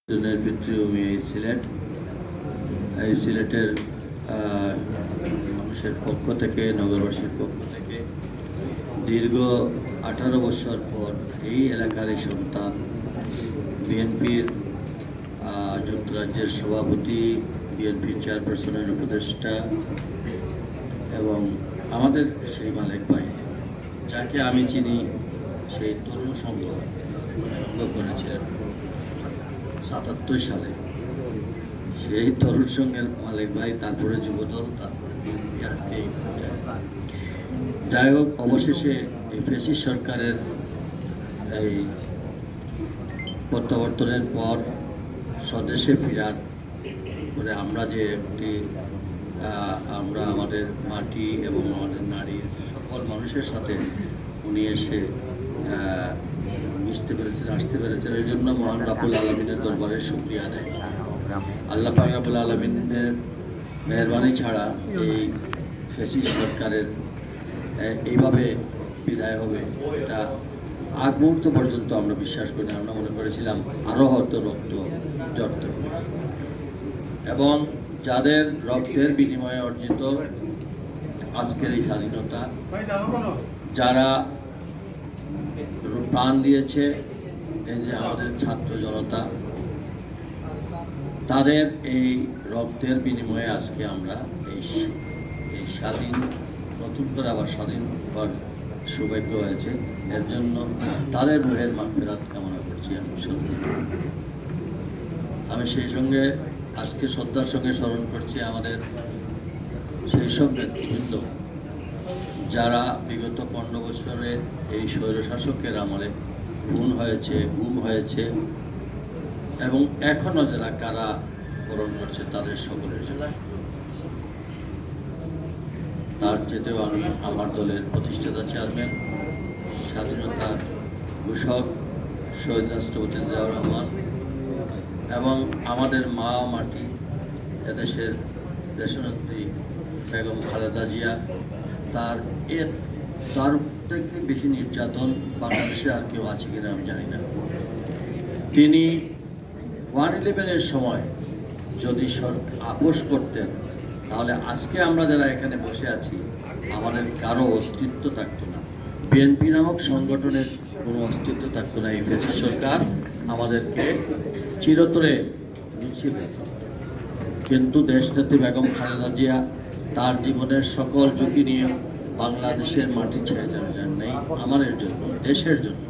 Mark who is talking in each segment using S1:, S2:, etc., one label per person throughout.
S1: পিতৃভূমি এই সিলেট। এই সিলেটের মানুষের পক্ষ থেকে, নগরবাসীর পক্ষ থেকে দীর্ঘ 18 বছর পর এই এলাকারই সন্তান, বিএনপির যুক্তরাজ্যের সভাপতি, বিএনপির চেয়ারপারসনের উপদেষ্টা এবং আমাদের সেই মালিক ভাই, যাকে আমি চিনি, সেই তরুণ সংঘ করেছিলেন 77 সালে। সেই তরুণ সংঘের মালিক ভাই, তারপরে যুবদল, তারপরে বিএনপি, আজকে এই পর্যায়ে। যাই হোক, অবশেষে এই ফ্যাসিস্ট সরকারের এই প্রত্যাবর্তনের পর স্বদেশে ফেরার করে আমরা যে একটি আমরা আমাদের মাটি এবং আমাদের নারীর সকল মানুষের সাথে উনি এসে মিশতে পেরেছেন, আসতে পেরেছেন। এই জন্য মহান রাব্বুল আলমিনের দরবারে শুকরিয়া আদায়। আল্লাহ পাক রাব্বুল আলমিনের মেহরবানি ছাড়া এই ফ্যাসিস্ট সরকারের এইভাবে বিদায় হবে, এটা আগ মুহূর্ত পর্যন্ত আমরা বিশ্বাস করি। আমরা মনে করেছিলাম আরও হয়তো রক্ত জড়তে হবে, এবং যাদের রক্তের বিনিময়ে অর্জিত আজকের এই স্বাধীনতা, যারা প্রাণ দিয়েছে, এই যে আমাদের ছাত্র জনতা, তাদের এই রক্তের বিনিময়ে আজকে আমরা এই স্বাধীন, নতুন করে আবার স্বাধীন হওয়ার সৌভাগ্য হয়েছে। এর জন্য তাদের রুহের মাগফিরাত কামনা করছি। আমি সেই সঙ্গে আজকে শ্রদ্ধার সঙ্গে স্মরণ করছি আমাদের সেই সব নেতৃবৃন্দ, যারা বিগত 15 বছরে এই স্বৈরশাসকের আমলে খুন হয়েছে, গুম হয়েছে, এবং এখনও যারা কারা বরণ করছে, তাদের সকলের জন্য। তার চেয়েও আমি আমার দলের প্রতিষ্ঠাতা চেয়ারম্যান, স্বাধীনতার ঘোষক শহীদ রাষ্ট্রপতি জিয়াউর রহমান এবং আমাদের মা মাটি, এদেশের দেশনেত্রী বেগম খালেদা জিয়া, তার থেকে বেশি নির্যাতন বাংলাদেশে আর কেউ আছে কিনা আমি জানি না। তিনি 1/11-এর সময় যদি আপোষ করতেন, তাহলে আজকে আমরা যারা এখানে বসে আছি, আমাদের কারো অস্তিত্ব থাকতো না। বিএনপি নামক সংগঠনের কোনো অস্তিত্ব থাকতো না। এই ফ্যাসিস্ট সরকার আমাদেরকে চিরতরে মুছিয়ে ফেলত। কিন্তু দেশনেত্রী বেগম খালেদা জিয়া তার জীবনের সকল ঝুঁকি নিয়ে বাংলাদেশের মাটি ছেড়ে যান নাই আমাদের জন্য, দেশের জন্য।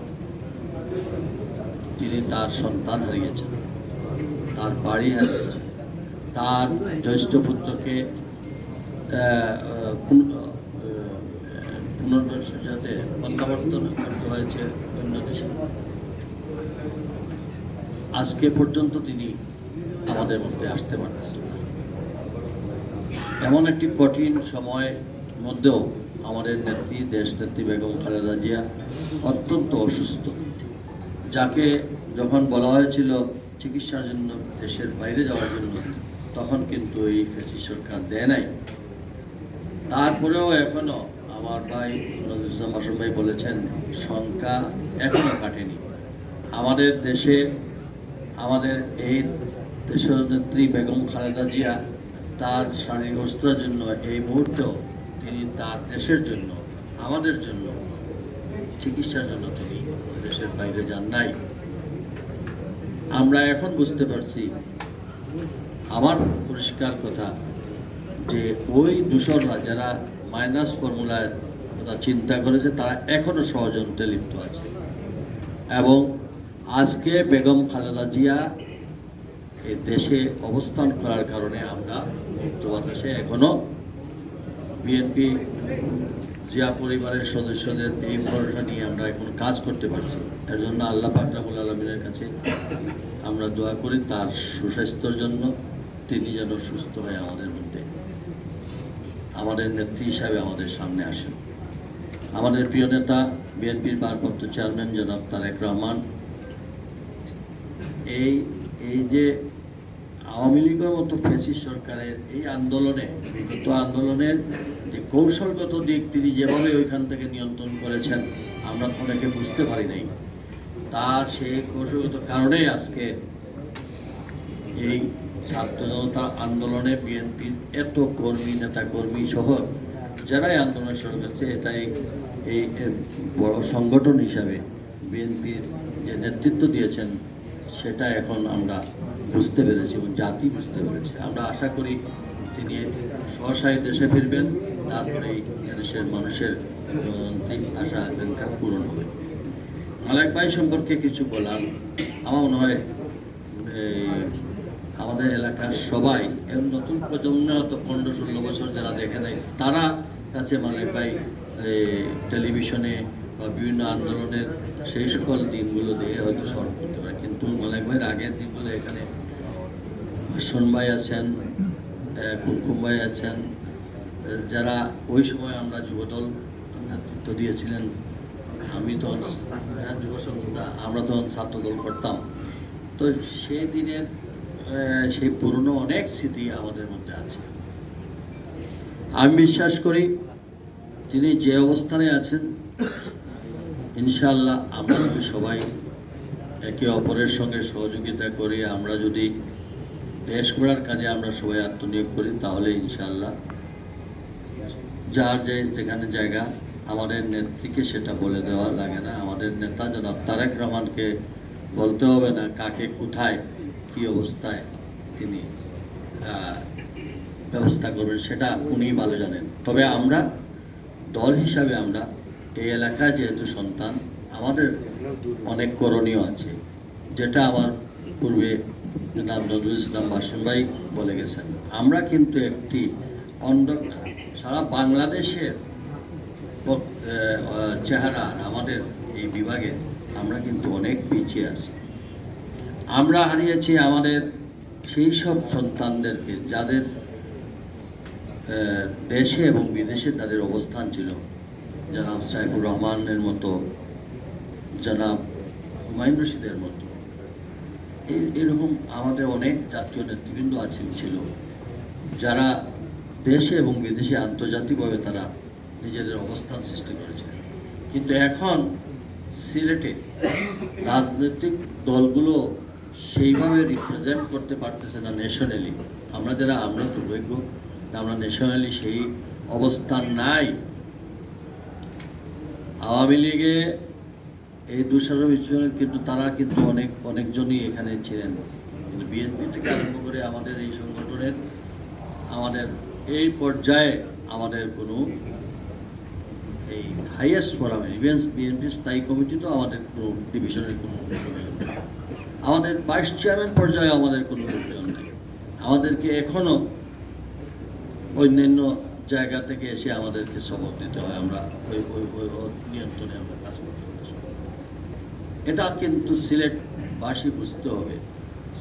S1: তিনি তার সন্তান হারিয়েছেন, তার বাড়ি হারিয়েছেন, তার জ্যেষ্ঠ পুত্রকে পুনর্বাসনে প্রত্যাবর্তন করতে হয়েছে অন্য দেশে। আজকে পর্যন্ত তিনি আমাদের মধ্যে আসতে পারতেছেন না। এমন একটি কঠিন সময়ের মধ্যেও আমাদের নেত্রী, দেশনেত্রী বেগম খালেদা জিয়া অত্যন্ত অসুস্থ, যাকে যখন বলা হয়েছিল চিকিৎসার জন্য দেশের বাইরে যাওয়ার জন্য, তখন কিন্তু এই ফ্যাসিস্ট সরকার দেয় নাই। তারপরেও এখনও আমার ভাই নজরুল হাসান ভাই বলেছেন, সংখ্যা এখনও কাটেনি। আমাদের দেশে, আমাদের এই দেশনেত্রী বেগম খালেদা জিয়া তার শারীরিক অবস্থার জন্য এই মুহূর্তেও তিনি তার দেশের জন্য, আমাদের জন্য চিকিৎসার জন্য তিনি দেশের বাইরে যান নাই। আমরা এখন বুঝতে পারছি, আমার পরিষ্কার কথা, যে ওই দূষণরা যারা মাইনাস ফর্মুলার কথা চিন্তা করেছে, তারা এখনও ষড়যন্ত্রে লিপ্ত আছে। এবং আজকে বেগম খালেদা জিয়া এই দেশে অবস্থান করার কারণে আমরা মুক্ত বাতাসে এখনও বিএনপি, জিয়া পরিবারের সদস্যদের এই ভরসা নিয়ে আমরা এখন কাজ করতে পারছি। এর জন্য আল্লাহ পাক রব্বুল আলামিনের কাছে আমরা দোয়া করি তার সুস্বাস্থ্যের জন্য। তিনি যেন সুস্থ হয়ে আমাদের মধ্যে, আমাদের নেত্রী হিসাবে আমাদের সামনে আসেন। আমাদের প্রিয় নেতা, বিএনপির ভারপ্রাপ্ত চেয়ারম্যান জনাব তারেক রহমান, এই যে আওয়ামী লীগের মতো ফ্যাসিস্ট সরকারের এই আন্দোলনে, বিগত আন্দোলনের যে কৌশলগত দিক তিনি যেভাবে ওইখান থেকে নিয়ন্ত্রণ করেছেন, আমরা অনেকে বুঝতে পারি নাই। তার সেই কৌশলগত কারণেই আজকে এই ছাত্র জনতার আন্দোলনে বিএনপির এত কর্মী নেতা কর্মী সহ যারাই আন্দোলন শুরু করেছে, এটাই এই বড় সংগঠন হিসাবে বিএনপির যে নেতৃত্ব দিয়েছেন সেটা এখন আমরা বুঝতে পেরেছি এবং জাতি বুঝতে পেরেছে। আমরা আশা করি তিনি সহসায় দেশে ফিরবেন, তারপরে দেশের মানুষের আশা আকাঙ্ক্ষা পূরণ হবে। মালেক ভাই সম্পর্কে কিছু বলার, আমার মনে হয় আমাদের এলাকার সবাই এবং নতুন প্রজন্মের হয়তো 15-16 বছর যারা দেখে নেয় তারা কাছে মালেক ভাই টেলিভিশনে বা বিভিন্ন আন্দোলনের সেই সকল দিনগুলো দিয়ে হয়তো স্মরণ করতে পারে, কিন্তু মালেক ভাইয়ের আগের দিনগুলো এখানে হাসন ভাই আছেন, কুমকুম ভাই আছেন, যারা ওই সময় আমরা যুবদল নেতৃত্ব দিয়েছিলেন। আমি তখন যুব সংস্থা, আমরা তখন ছাত্রদল করতাম। তো সেই দিনের সেই পুরনো অনেক স্মৃতি আমাদের মধ্যে আছে। আমি বিশ্বাস করি তিনি যে অবস্থানে আছেন, ইনশাআল্লাহ আমরা যদি সবাই একে অপরের সঙ্গে সহযোগিতা করি, আমরা যদি দেশ গড়ার কাজে আমরা সবাই আত্মনিয়োগ করি, তাহলে ইনশাআল্লাহ যার যেখানে জায়গা, আমাদের নেত্রীকে সেটা বলে দেওয়া লাগে না। আমাদের নেতা জনাব তারেক রহমানকে বলতে হবে না কাকে কোথায় কী অবস্থায় তিনি ব্যবস্থা করবেন, সেটা উনি ভালো জানেন। তবে আমরা দল হিসাবে আমরা এই এলাকায় যেহেতু সন্তান, আমাদের অনেক করণীয় আছে, যেটা আমার পূর্বে জনাব নজরুল ইসলাম বাসন ভাই বলে গেছেন। আমরা কিন্তু একটি সারা বাংলাদেশের চেহারা আমাদের এই বিভাগে আমরা কিন্তু অনেক পিছিয়ে আছি। আমরা হারিয়েছি আমাদের সেই সব সন্তানদেরকে যাদের দেশে এবং বিদেশে তাদের অবস্থান ছিল, জনাব সাইফুর রহমানের মতো, জনাব হুমায়ুন রশিদের মতো, এরকম আমাদের অনেক জাতীয় নেতৃবৃন্দ ছিল যারা দেশে এবং বিদেশে আন্তর্জাতিকভাবে তারা নিজেদের অবস্থান সৃষ্টি করেছে। কিন্তু এখন সিলেটে রাজনৈতিক দলগুলো সেইভাবে রিপ্রেজেন্ট করতে পারতেছে না ন্যাশনালি। আমরা দুর্ভাগ্য, আমরা ন্যাশনালি সেই অবস্থান নাই। আওয়ামী লীগে এই 220 জনের কিন্তু তারা কিন্তু অনেকজনই এখানে ছিলেন। বিএনপি থেকে আরম্ভ করে আমাদের এই সংগঠনের আমাদের এই পর্যায়ে আমাদের কোনো এই হাইয়েস্ট ফোরামে বিএনপি স্থায়ী কমিটি তো আমাদের কোনো ডিভিশনের কোনো আমাদের ভাইস চেয়ারম্যান পর্যায়ে আমাদের কোনো লোকজন নেই। আমাদেরকে এখনও অন্যান্য জায়গা থেকে এসে আমাদেরকে সবক দিতে হয়, আমরা ওই নিয়ন্ত্রণে আমরা কাজ করতে পারি। এটা কিন্তু সিলেটবাসী বুঝতে হবে।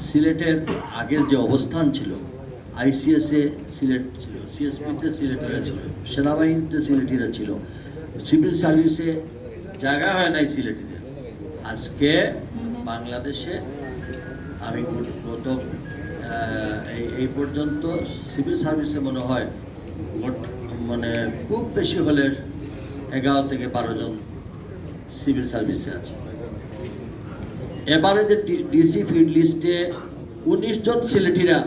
S1: সিলেটের আগের যে অবস্থান ছিল, আইসিএসে সিলেট ছিল, সিএসপিতে সিলেটেরা ছিল, সেনাবাহিনীতে সিলেটিরা ছিল, সিভিল সার্ভিসে জায়গা হয় নাই সিলেটিদের। আজকে বাংলাদেশে আমি গত এই পর্যন্ত সিভিল সার্ভিসে মনে হয় মানে খুব বেশি হলে 11 থেকে 12 জন সিভিল সার্ভিসে আছে। এবারে যে ডিসি ফিল্ড লিস্টে 19 জন সিলেটিরা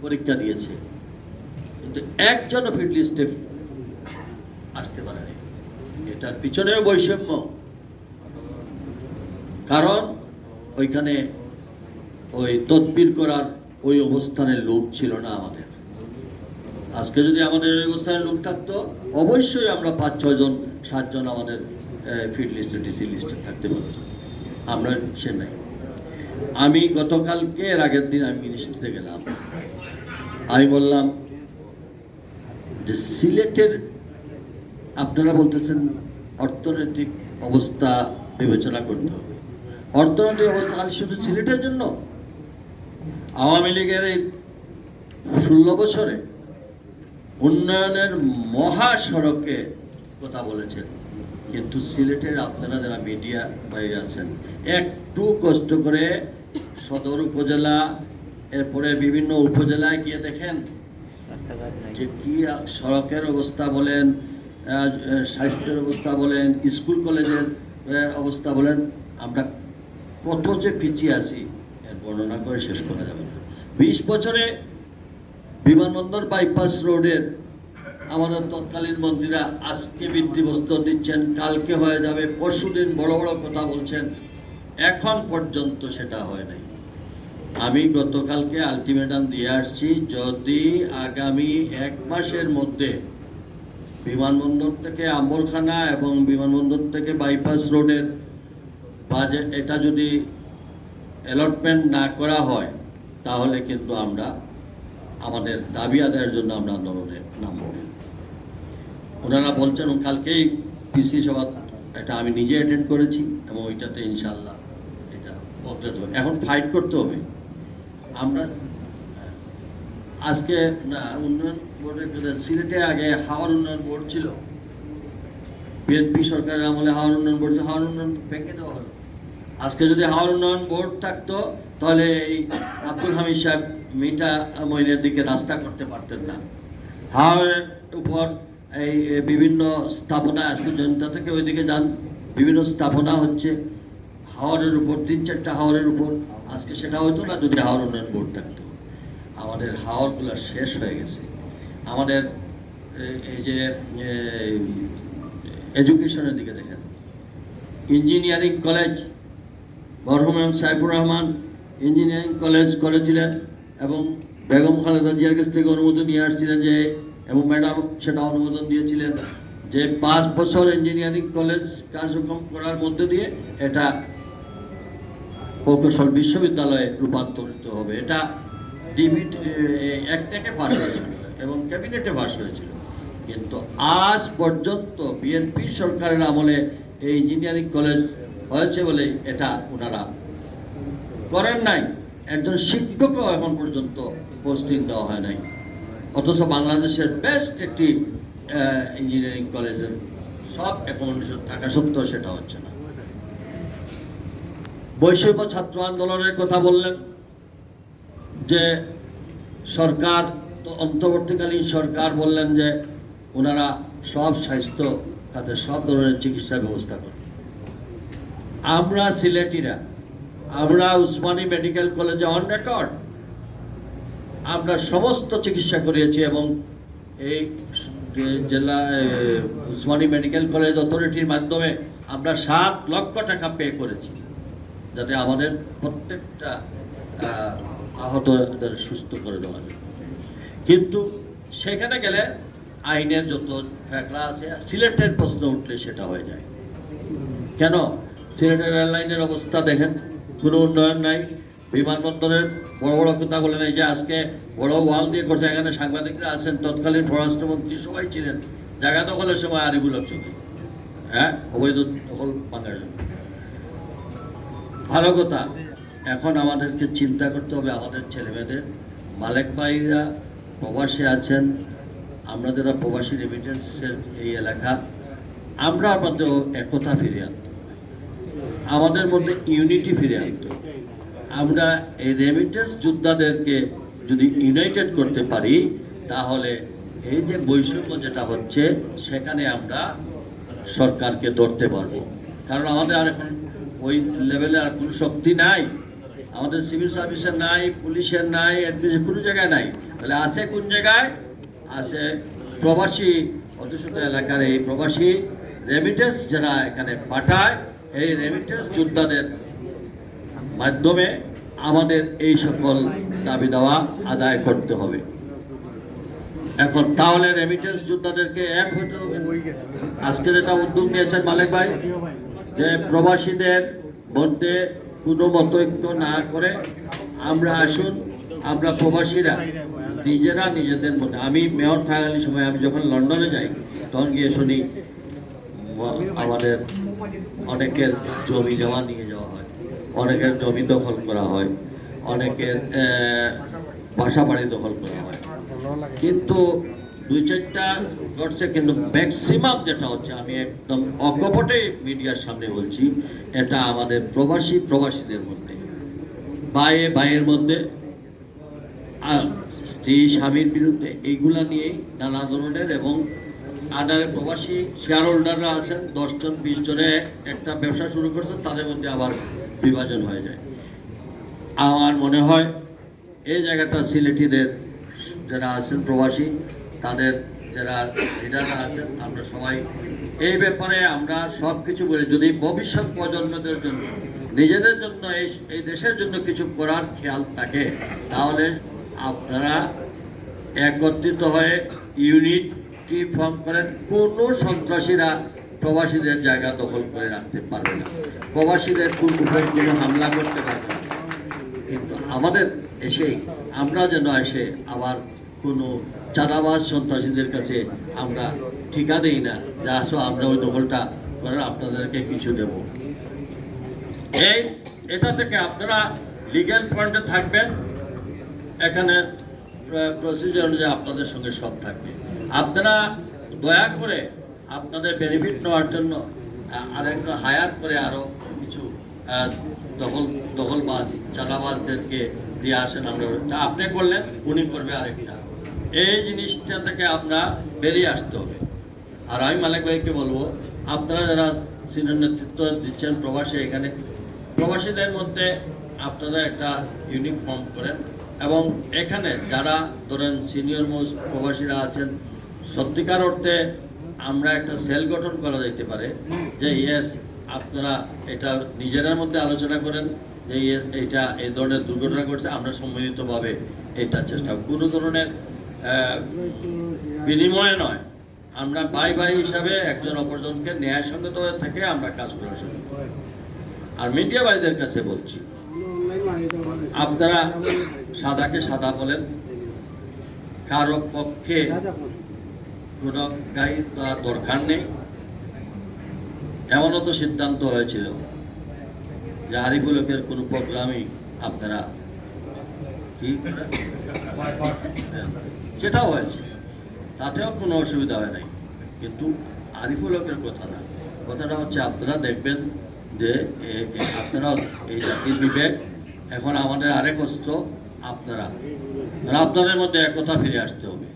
S1: পরীক্ষা দিয়েছে, কিন্তু একজনও ফিল্ড লিস্টে আসতে পারেনি। এটার পিছনেও বৈষম্য, কারণ ওইখানে ওই তদবির করার ওই অবস্থানের লোক ছিল না আমাদের। আজকে যদি আমাদের ওই অবস্থানের লোক থাকতো, অবশ্যই আমরা 5-6 জন 7 জন আমাদের ফিল্ড লিস্টে ডিসি লিস্টে থাকতে পারতাম। আমরা সে নাই। আমি গতকালকে এর আগের দিন আমি মিনিস্ট্রিতে গেলাম, আমি বললাম যে সিলেটের আপনারা বলতেছেন অর্থনৈতিক অবস্থা বিবেচনা করতে হবে। অর্থনৈতিক অবস্থা খালি শুধু সিলেটের জন্য? আওয়ামী লীগের এই 16 বছরে উন্নয়নের মহাসড়কে কথা বলেছেন, কিন্তু সিলেটের আপনারা যারা মিডিয়া বাইরে আছেন, একটু কষ্ট করে সদর উপজেলা, এরপরে বিভিন্ন উপজেলায় গিয়ে দেখেন যে কি সড়কের অবস্থা বলেন, স্বাস্থ্যের অবস্থা বলেন, স্কুল কলেজের অবস্থা বলেন, আমরা কত যে পিছিয়ে আছি এর বর্ণনা করে শেষ করা যাবে না। 20 বছরে বিমানবন্দর বাইপাস রোডের আমাদের তৎকালীন মন্ত্রীরা আজকে ভিত্তিপ্রস্তর দিচ্ছেন, কালকে হয়ে যাবে, পরশুদিন বড় বড় কথা বলছেন, এখন পর্যন্ত সেটা হয় নাই। আমি গতকালকে আলটিমেটাম দিয়ে আসছি, যদি আগামী 1 মাসের মধ্যে বিমানবন্দর থেকে আম্বরখানা এবং বিমানবন্দর থেকে বাইপাস রোডের বাজেট এটা যদি অ্যালটমেন্ট না করা হয়, তাহলে কিন্তু আমরা আমাদের দাবি আদায়ের জন্য আমরা আন্দোলনে নামব। ওনারা বলছেন, কালকেই পিসি সভা এটা আমি নিজে অ্যাটেন্ড করেছি এবং ওইটাতে ইনশাল্লাহ এটা প্রগ্রেস হবে। এখন ফাইট করতে হবে। আমরা আজকে না উন্নয়ন বোর্ডের সিলেটে আগে হাওর উন্নয়ন বোর্ড ছিল, বিএনপি সরকারের আমলে হাওর উন্নয়ন বোর্ড, হাওর উন্নয়ন ভেঙে দেওয়া হলো। আজকে যদি হাওর উন্নয়ন বোর্ড থাকতো তাহলে এই আব্দুল হামিদ সাহেব মিটা মইনের দিকে রাস্তা করতে পারতেন না। হাওরের উপর এই বিভিন্ন স্থাপনা, আজকে জনতা থেকে ওইদিকে যান, বিভিন্ন স্থাপনা হচ্ছে হাওরের উপর, 3-4টা হাওরের উপর। আজকে সেটা হতো না যদি হাওর উন্নয়ন বোর্ড থাকতো। আমাদের হাওরগুলো শেষ হয়ে গেছে। আমাদের এই যে এডুকেশনের দিকে দেখেন, ইঞ্জিনিয়ারিং কলেজ মরহুম সাইফুর রহমান ইঞ্জিনিয়ারিং কলেজ করেছিলেন এবং বেগম খালেদা জিয়ার কাছ থেকে অনুমোদন নিয়ে আসছিলেন যে, এবং ম্যাডাম সেটা অনুমোদন দিয়েছিলেন যে 5 বছর ইঞ্জিনিয়ারিং কলেজ কার্যক্রম করার মধ্যে দিয়ে এটা প্রকৌশল বিশ্ববিদ্যালয়ে রূপান্তরিত হবে। এটা একটাকে পাস হয়েছিল এবং ক্যাবিনেটে পাস হয়েছিল, কিন্তু আজ পর্যন্ত বিএনপি সরকারের আমলে এই ইঞ্জিনিয়ারিং কলেজ হয়েছে বলে এটা ওনারা করেন নাই। একজন শিক্ষকও এখন পর্যন্ত পোস্টিং দেওয়া হয় নাই, অথচ বাংলাদেশের বেস্ট একটি ইঞ্জিনিয়ারিং কলেজের সব অ্যাকোমোডেশন থাকা সত্ত্বেও সেটা হচ্ছে না। বৈষম্য ছাত্র আন্দোলনের কথা বললেন যে সরকার, তো অন্তর্বর্তীকালীন সরকার বললেন যে ওনারা সব স্বাস্থ্য খাতে সব ধরনের চিকিৎসার ব্যবস্থা করেন। আমরা সিলেটিরা, আমরা উসমানী মেডিকেল কলেজে অন রেকর্ড আমরা সমস্ত চিকিৎসা করিয়েছি এবং এই জেলা উসমানী মেডিকেল কলেজ অথরিটির মাধ্যমে আমরা 7 লক্ষ টাকা পে করেছি যাতে আমাদের প্রত্যেকটা আহতদের সুস্থ করে দেওয়া যায়। কিন্তু সেখানে গেলে আইনের যত ফ্যাকলা আছে, সিলেটের প্রশ্ন উঠলে সেটা হয়ে যায়। কেন? সিলেটের রেললাইনের অবস্থা দেখেন, কোনো উন্নয়ন নাই। বিমানবন্দরের বড় বড় কথা বলে নাই যে আজকে বড় ওয়াল দিয়ে করছে, এখানে সাংবাদিকরা আছেন, তৎকালীন স্বরাষ্ট্রমন্ত্রী সবাই ছিলেন। জায়গা দখলের সময় আরিফুল হক চৌধুরী, হ্যাঁ, অবৈধ দখল ভাঙার জন্য। ভালো কথা। এখন আমাদেরকে চিন্তা করতে হবে আমাদের ছেলেমেয়েদের। মালেক ভাইরা প্রবাসী আছেন, আমরা যারা প্রবাসী রেমিটেন্সের এই এলাকা, আমরা মধ্যেও একতা ফিরে আনতে, আমাদের মধ্যে ইউনিটি ফিরে আনতে। আমরা এই রেমিটেন্স যোদ্ধাদেরকে যদি ইউনাইটেড করতে পারি, তাহলে এই যে বৈষম্য যেটা হচ্ছে সেখানে আমরা সরকারকে ধরতে পারবো। কারণ আমাদের আর এখন ওই লেভেলে আর কোনো শক্তি নাই, আমাদের সিভিল সার্ভিসের নাই, পুলিশের নাই, অ্যাডমিনিস্ট্রেশন কোনো জায়গায় নাই। তাহলে আছে কোন জায়গায়? আছে প্রবাসী অধ্যুষিত এলাকার এই প্রবাসী রেমিটেন্স যারা এখানে পাঠায়, এই রেমিটেন্স যোদ্ধাদের মাধ্যমে আমাদের এই সকল দাবি দেওয়া আদায় করতে হবে। এখন তাহলে রেমিটেন্স যোদ্ধাদেরকে এক হতে হবে। আজকে যেটা উদ্যোগ নিয়েছেন মালেক ভাই, যে প্রবাসীদের মধ্যে কোনো মতৈক্য না করে আমরা আসুন, আমরা প্রবাসীরা নিজেরা নিজেদের মধ্যে। আমি মেয়র থাকাকালীন সময় আমি যখন লন্ডনে যাই তখন গিয়ে শুনি আমাদের অনেকের জমি জমা নিয়ে যাওয়া হয়, অনেকের জমি দখল করা হয়, অনেকের বাসা বাড়ি দখল করা হয়, কিন্তু 2-4টা ঘটছে। কিন্তু ম্যাক্সিমাম যেটা হচ্ছে, আমি একদম অকপটে মিডিয়ার সামনে বলছি, এটা আমাদের প্রবাসীদের মধ্যে, ভাইয়ের মধ্যে, আর স্ত্রী স্বামীর বিরুদ্ধে, এইগুলা নিয়েই নানা ধরনের। এবং আন্ডারে প্রবাসী শেয়ার হোল্ডাররা আছেন, 10 জন 20 জনে একটা ব্যবসা শুরু করছেন, তাদের মধ্যে আবার বিভাজন হয়ে যায়। আমার মনে হয় এই জায়গাটা সিলেটিদের যারা আছেন প্রবাসী, তাদের যারা লিডাররা আছেন, আমরা সবাই এই ব্যাপারে আমরা সব কিছু বলি, যদি ভবিষ্যৎ প্রজন্মদের জন্য, নিজেদের জন্য, এই দেশের জন্য কিছু করার খেয়াল থাকে, তাহলে আপনারা একত্রিত হয়ে ইউনিটি ফর্ম করেন। কোনো সন্ত্রাসীরা প্রবাসীদের জায়গা দখল করে রাখতে পারবে না, প্রবাসীদের উপর কোনো হামলা করতে পারবে না। কিন্তু আমাদের আমরা যেন এসে আবার কোনো চাঁদাবাজ সন্ত্রাসীদের কাছে আমরা ঠিকা দেই না যে আসো আমরা ওই দখলটা করে আপনাদেরকে কিছু দেব। এটা থেকে আপনারা লিগ্যাল পয়েন্টে থাকবেন, এখানে প্রসিজার অনুযায়ী আপনাদের সঙ্গে সব থাকবে। আপনারা দয়া করে আপনাদের বেনিফিট নেওয়ার জন্য আরেকটা হায়ার করে আরও কিছু দখলবাজ চাঁদাবাজদেরকে দিয়ে আসেন। আমরা আপনি করলেন, উনি করবে আরেকটা। এই জিনিসটা থেকে আমরা বেরিয়ে আসতে হবে। আর আমি মালিক ভাইকে বলবো, আপনারা যারা সিনিয়র নেতৃত্ব দিচ্ছেন প্রবাসী, এখানে প্রবাসীদের মধ্যে আপনারা একটা ইউনিফর্ম করেন, এবং এখানে যারা ধরেন সিনিয়র মোস্ট প্রবাসীরা আছেন, সত্যিকার অর্থে আমরা একটা সেল গঠন করা যেতে পারে যে ইয়েস আপনারা এটা নিজেদের মধ্যে আলোচনা করেন যে ইয়েস এইটা এই ধরনের দুর্ঘটনা ঘটছে, আমরা সম্মিলিতভাবে এটা চেষ্টা, কোনো ধরনের বিনিময়ে নয়, আমরা ভাই ভাই হিসাবে একজন অপরজনকে ন্যায়সঙ্গত থেকে আমরা কাজ করা শুরু করি। আর মিডিয়া ভাইদের কাছে বলছি, আপনারা সাদাকে সাদা বলেন, কারো পক্ষে কোনো গাইড দরকার নেই। এমনও তো সিদ্ধান্ত হয়েছিল যে আরিফুল হকের কোনো প্রোগ্রামই আপনারা কি সেটাও হয়েছে, তাতেও কোনো অসুবিধা হয় নাই, কিন্তু আরিফুল হকের কথা না। কথাটা হচ্ছে আপনারা দেখবেন যে আপনারা এই জাতির বিবেক, এখন আমাদের আরেক অস্ত্র আপনারা, আপনাদের মধ্যে একতা ফিরে আসতে হবে।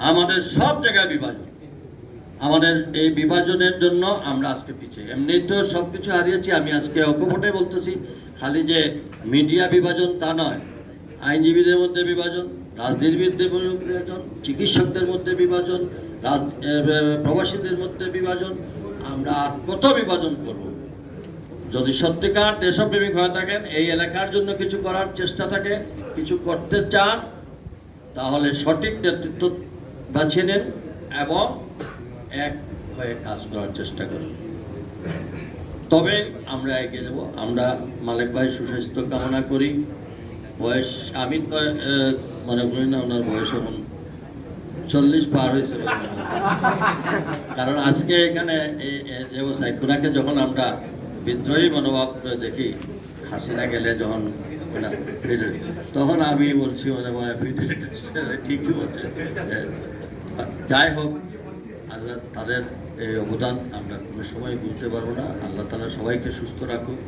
S1: আমাদের সব জায়গায় বিভাজন, আমাদের এই বিভাজনের জন্য আমরা আজকে পিছিয়ে, এমনি তো সব কিছু হারিয়েছি। আমি আজকে অকপটে বলতেছি, খালি যে মিডিয়া বিভাজন তা নয়, আইনজীবীদের মধ্যে বিভাজন, রাজনীতিবিদদের মধ্যে বিভাজন, চিকিৎসকদের মধ্যে বিভাজন, প্রবাসীদের মধ্যে বিভাজন, আমরা আর কত বিভাজন করব? যদি সত্যিকার দেশপ্রেমিক হয়ে থাকেন, এই এলাকার জন্য কিছু করার চেষ্টা থাকে, কিছু করতে চান, তাহলে সঠিক নেতৃত্ব বাছিয়ে নেন এবং এক হয়ে কাজ করার চেষ্টা করি, তবে আমরা এগিয়ে যাব। আমরা মালিক ভাই সুস্বাস্থ্য কামনা করি। বয়স আমি তো মনে করি না ওনার বয়স এখন 40 পার হয়েছে, কারণ আজকে এখানে যে অবস্থায় ওনাকে যখন আমরা বিদ্রোহী মনোভাব দেখি, হাসিনা গেলে যখন তখন আমি বলছি মনে মনে ঠিকই বলছে। যাই হোক, আল্লাহ তাদের এই অবদান আমরা কোনো সময় বুঝতে পারবো না। আল্লাহ তাআলা সবাইকে সুস্থ রাখুক।